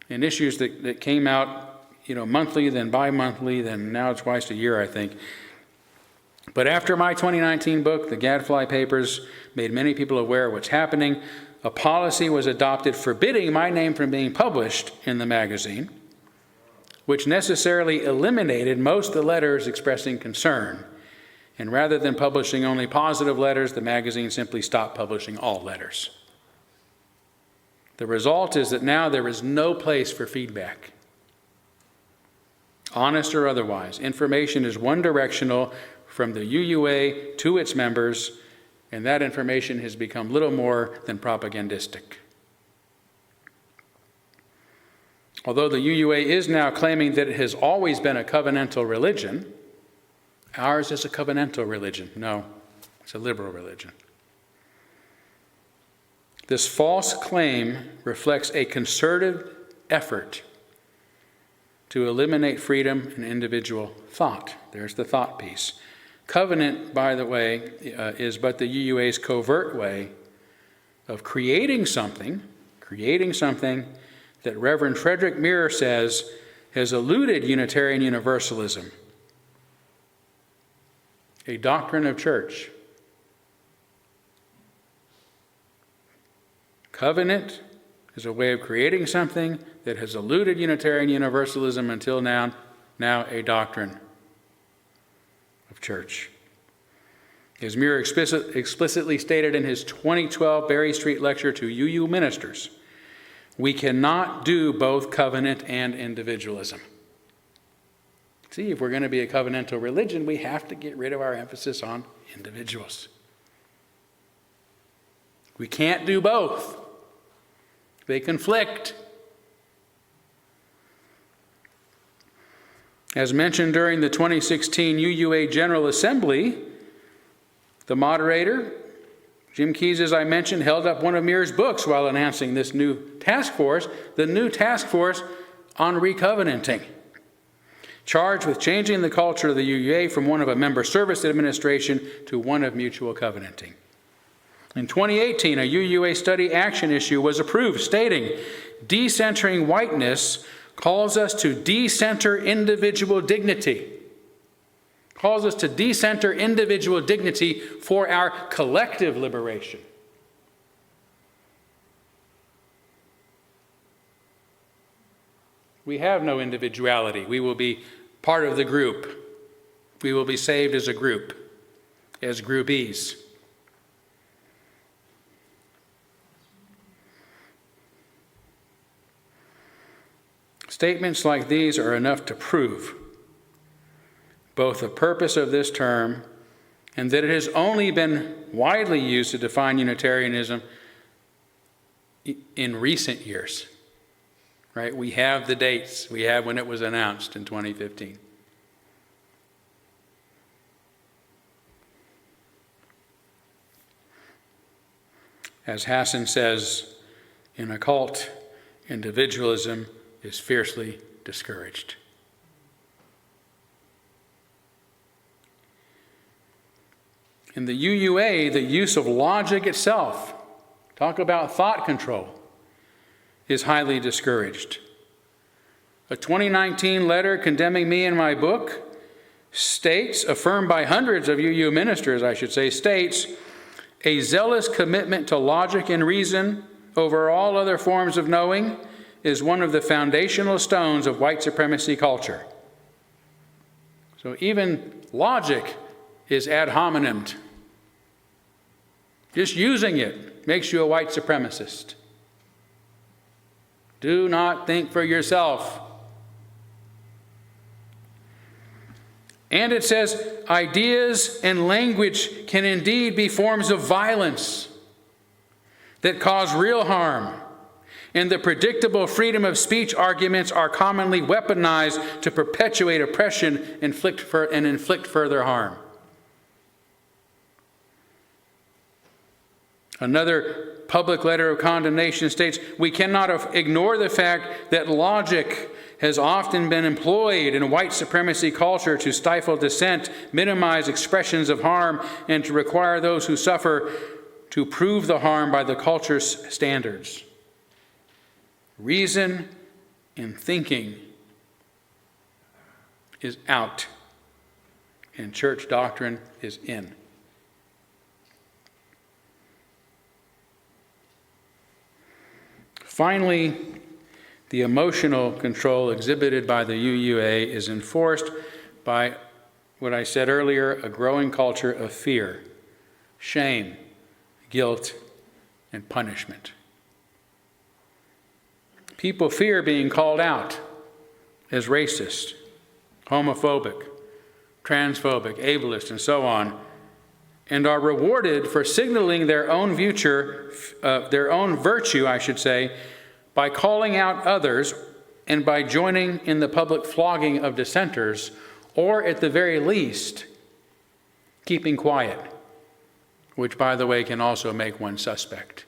and issues that came out, monthly, then bi-monthly, then now twice a year, I think. But after my 2019 book, The Gadfly Papers, made many people aware of what's happening, a policy was adopted forbidding my name from being published in the magazine, which necessarily eliminated most of the letters expressing concern. And rather than publishing only positive letters, the magazine simply stopped publishing all letters. The result is that now there is no place for feedback, honest or otherwise. Information is one-directional from the UUA to its members, and that information has become little more than propagandistic. Although the UUA is now claiming that it has always been a covenantal religion, ours is a covenantal religion. No, it's a liberal religion. This false claim reflects a concerted effort to eliminate freedom and individual thought. There's the thought piece. Covenant, by the way, is but the UUA's covert way of creating something that Reverend Frederick Muir says has eluded Unitarian Universalism, a doctrine of church. Covenant is a way of creating something that has eluded Unitarian Universalism until now a doctrine of church. As Muir explicitly stated in his 2012 Berry Street lecture to UU ministers, we cannot do both covenant and individualism. See, if we're going to be a covenantal religion, we have to get rid of our emphasis on individuals. We can't do both. They conflict. As mentioned during the 2016 UUA General Assembly, the moderator, Jim Keyes, as I mentioned, held up one of Muir's books while announcing this new task force, the new task force on recovenanting, charged with changing the culture of the UUA from one of a member service administration to one of mutual covenanting. In 2018, a UUA study action issue was approved, stating, "Decentering whiteness calls us to decenter individual dignity." Calls us to decenter individual dignity for our collective liberation. We have no individuality. We will be part of the group. We will be saved as a group, as groupies. Statements like these are enough to prove both the purpose of this term and that it has only been widely used to define Unitarianism in recent years. Right? We have the dates. We have when it was announced in 2015. As Hassan says, in a cult, individualism is fiercely discouraged. In the UUA, the use of logic itself, talk about thought control, is highly discouraged. A 2019 letter condemning me and my book states, affirmed by hundreds of UU ministers, I should say, states, "A zealous commitment to logic and reason over all other forms of knowing is one of the foundational stones of white supremacy culture." So even logic is ad hominem. Just using it makes you a white supremacist. Do not think for yourself. And it says, ideas and language can indeed be forms of violence that cause real harm. And the predictable freedom of speech arguments are commonly weaponized to perpetuate oppression and inflict further harm. Another public letter of condemnation states, "We cannot ignore the fact that logic has often been employed in white supremacy culture to stifle dissent, minimize expressions of harm, and to require those who suffer to prove the harm by the culture's standards. Reason and thinking is out, and church doctrine is in." Finally, the emotional control exhibited by the UUA is enforced by what I said earlier, a growing culture of fear, shame, guilt, and punishment. People fear being called out as racist, homophobic, transphobic, ableist, and so on, and are rewarded for signaling their own virtue, I should say, by calling out others and by joining in the public flogging of dissenters, or at the very least, keeping quiet, which, by the way, can also make one suspect.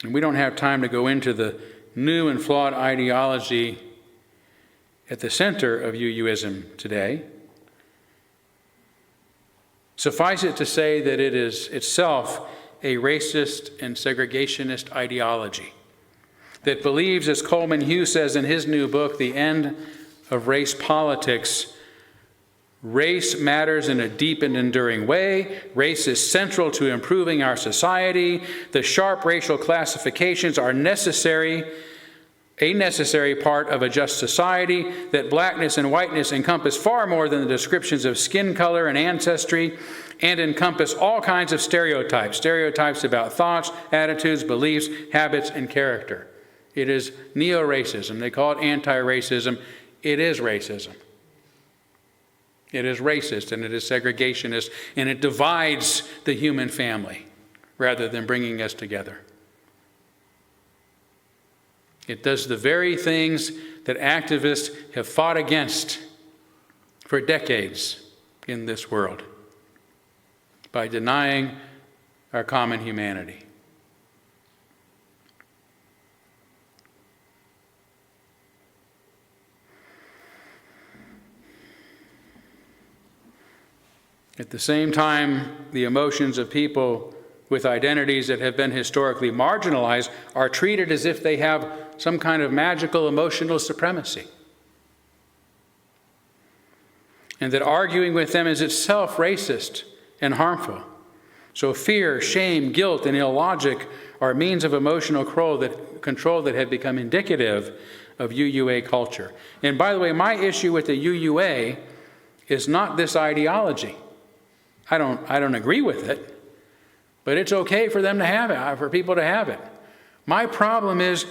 And we don't have time to go into the new and flawed ideology at the center of UUism today. Suffice it to say that it is itself a racist and segregationist ideology that believes, as Coleman Hughes says in his new book, The End of Race Politics, race matters in a deep and enduring way. Race is central to improving our society. The sharp racial classifications are a necessary part of a just society. That blackness and whiteness encompass far more than the descriptions of skin color and ancestry, and encompass all kinds of stereotypes about thoughts, attitudes, beliefs, habits, and character. It is neo-racism. They call it anti-racism. It is racism. It is racist, and it is segregationist, and it divides the human family rather than bringing us together. It does the very things that activists have fought against for decades in this world by denying our common humanity. At the same time, the emotions of people with identities that have been historically marginalized are treated as if they have some kind of magical emotional supremacy. And that arguing with them is itself racist and harmful. So fear, shame, guilt, and illogic are means of emotional control that have become indicative of UUA culture. And by the way, my issue with the UUA is not this ideology. I don't agree with it, but it's okay for them to have it, for people to have it. My problem is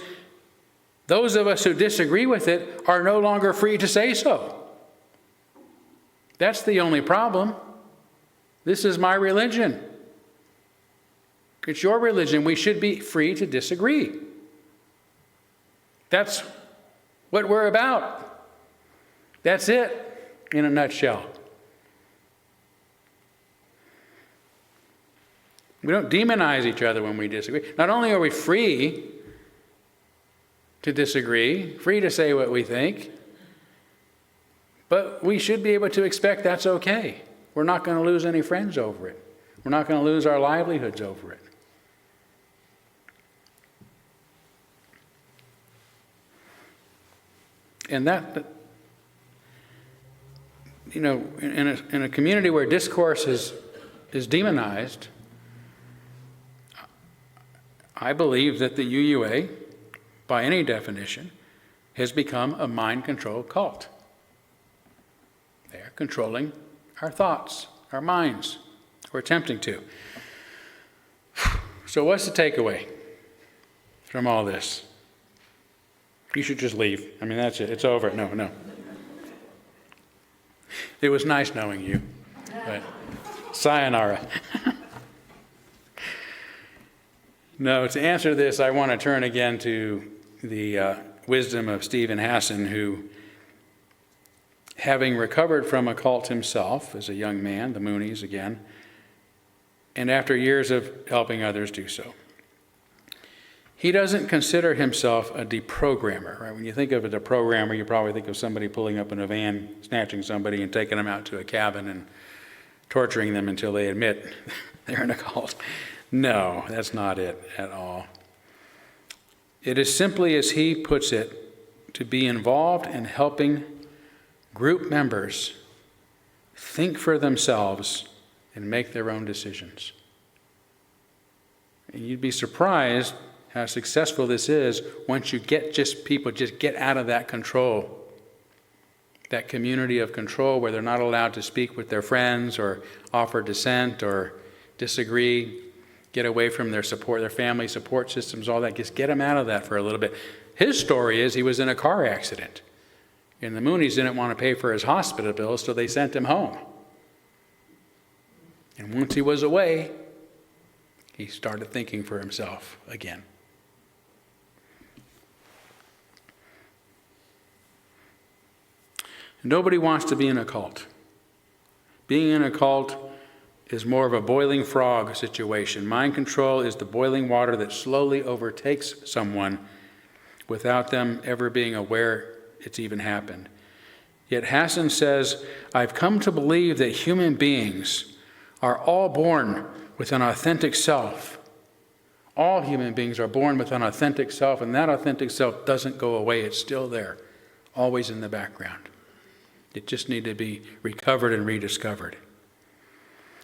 those of us who disagree with it are no longer free to say so. That's the only problem. This is my religion. It's your religion. We should be free to disagree. That's what we're about. That's it in a nutshell. We don't demonize each other when we disagree. Not only are we free to disagree, free to say what we think, but we should be able to expect that's okay. We're not going to lose any friends over it. We're not going to lose our livelihoods over it. And that, you know, in a community where discourse is demonized, I believe that the UUA, by any definition, has become a mind control cult. They are controlling our thoughts, our minds, or attempting to. So what's the takeaway from all this? You should just leave. I mean, that's it. It's over. No. It was nice knowing you, but sayonara. No, to answer this, I want to turn again to the wisdom of Steve Hassan, who, having recovered from a cult himself as a young man, the Muunies again, and after years of helping others do so, he doesn't consider himself a deprogrammer. Right? When you think of a deprogrammer, you probably think of somebody pulling up in a van, snatching somebody and taking them out to a cabin and torturing them until they admit they're in a cult. No, that's not it at all. It is simply, as he puts it, to be involved in helping group members think for themselves and make their own decisions. And you'd be surprised how successful this is once you get people get out of that control, that community of control where they're not allowed to speak with their friends or offer dissent or disagree, get away from their support, their family support systems, all that. Just get them out of that for a little bit. His story is he was in a car accident, and the Muunies didn't want to pay for his hospital bills, so they sent him home. And once he was away, he started thinking for himself again. Nobody wants to be in a cult. Being in a cult is more of a boiling frog situation. Mind control is the boiling water that slowly overtakes someone without them ever being aware it's even happened. Yet Hassan says, I've come to believe that human beings are all born with an authentic self. All human beings are born with an authentic self, and that authentic self doesn't go away. It's still there, always in the background. It just needs to be recovered and rediscovered,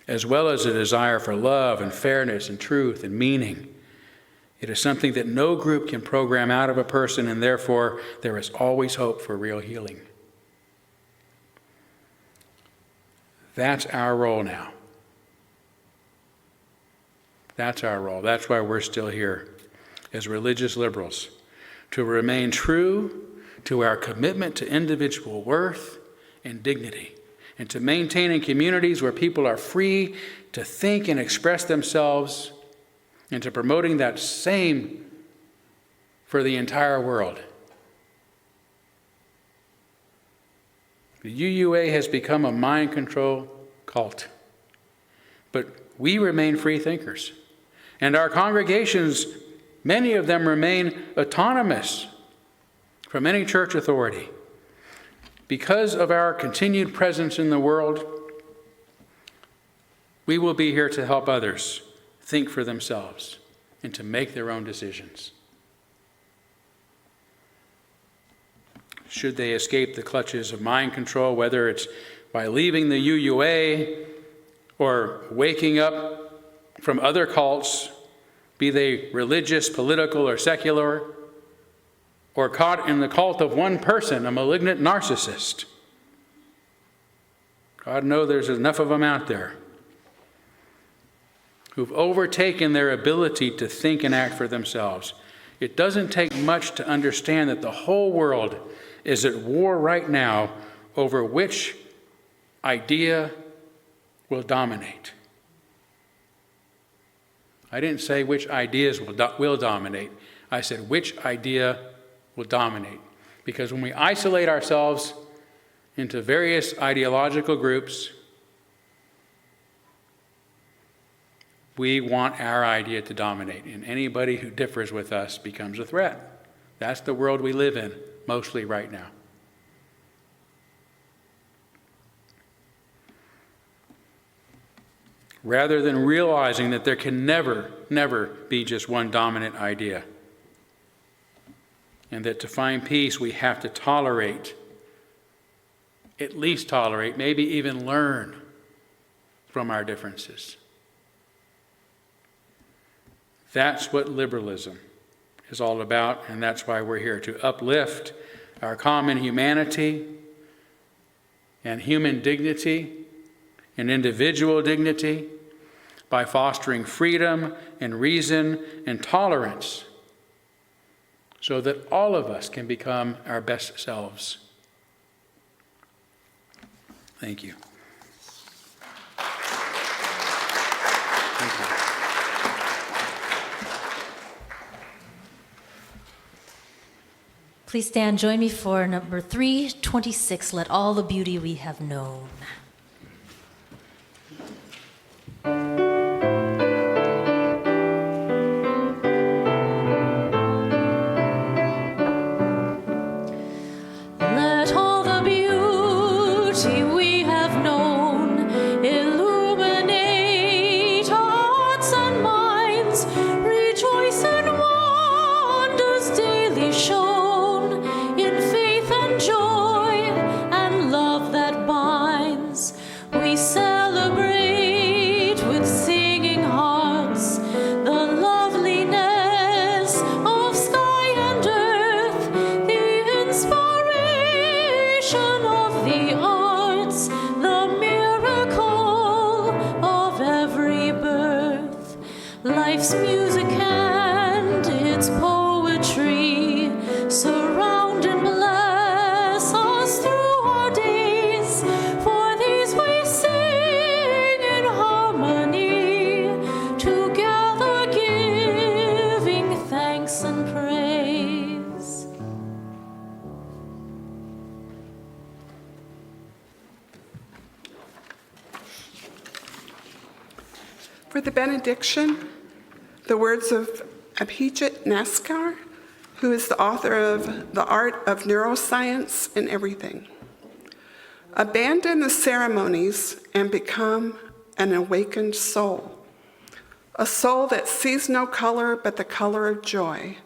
as well as a desire for love and fairness and truth and meaning. It is something that no group can program out of a person, and therefore there is always hope for real healing. That's our role now. That's our role. That's why we're still here as religious liberals, to remain true to our commitment to individual worth and dignity, and to maintain in communities where people are free to think and express themselves, and to promoting that same for the entire world. The UUA has become a mind control cult, but we remain free thinkers. And our congregations, many of them remain autonomous from any church authority. Because of our continued presence in the world, we will be here to help others think for themselves and to make their own decisions. Should they escape the clutches of mind control, whether it's by leaving the UUA or waking up from other cults, be they religious, political, or secular, or caught in the cult of one person, a malignant narcissist. God knows there's enough of them out there who've overtaken their ability to think and act for themselves. It doesn't take much to understand that the whole world is at war right now over which idea will dominate. I didn't say which ideas will dominate. I said which idea will dominate. Because when we isolate ourselves into various ideological groups, we want our idea to dominate, and anybody who differs with us becomes a threat. That's the world we live in, mostly right now. Rather than realizing that there can never be just one dominant idea, and that to find peace we have to tolerate, at least tolerate, maybe even learn from our differences. That's what liberalism is all about, and that's why we're here, to uplift our common humanity and human dignity and individual dignity by fostering freedom and reason and tolerance so that all of us can become our best selves. Thank you. Thank you. Please stand, join me for number 326, Let All the Beauty We Have Known. Let all the beauty we have known illuminate hearts and minds, rejoice in wonders daily shown, in faith and joy and love that binds. We celebrate with singing hearts the loveliness of sky and earth, the inspiration of the arts, the miracle of every birth. Life's music and its poetry For the benediction, the words of Abhijit Naskar, who is the author of The Art of Neuroscience in Everything. Abandon the ceremonies and become an awakened soul, a soul that sees no color but the color of joy,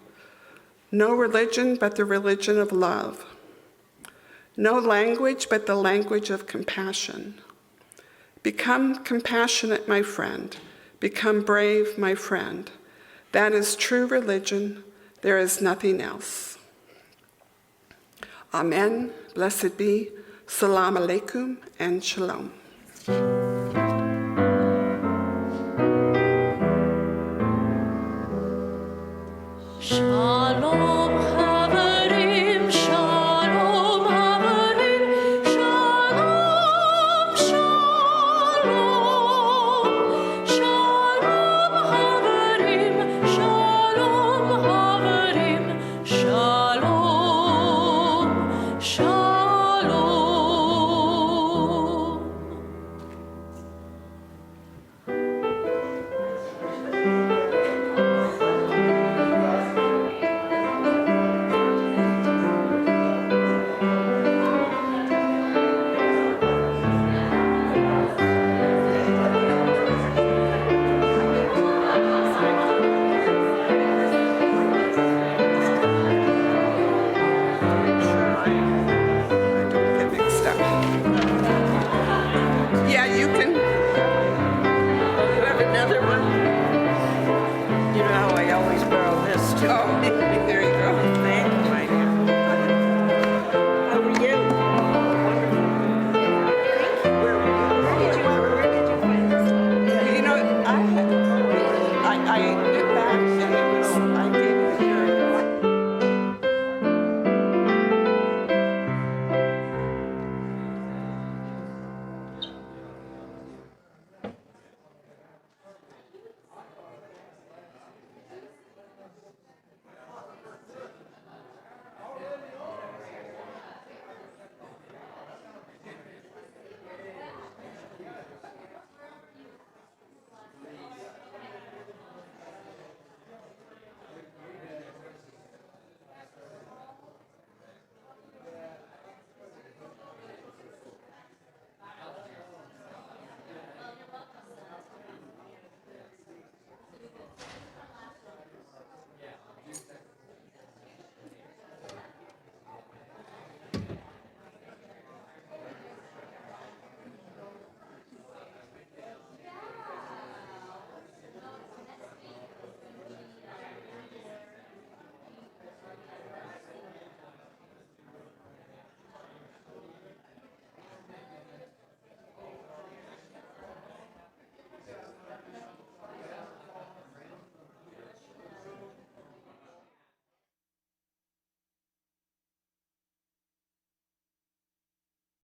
no religion but the religion of love, no language but the language of compassion. Become compassionate, my friend. Become brave, my friend. That is true religion. There is nothing else. Amen. Blessed be. Salam alaikum and shalom. Shalom Haverim, Shalom Haverim, Shalom, Shalom. Shalom Haverim, Shalom Haverim, Shalom, Shalom. Get mixed up. Yeah, you can. You have another one? You know how I always borrow this too. Oh,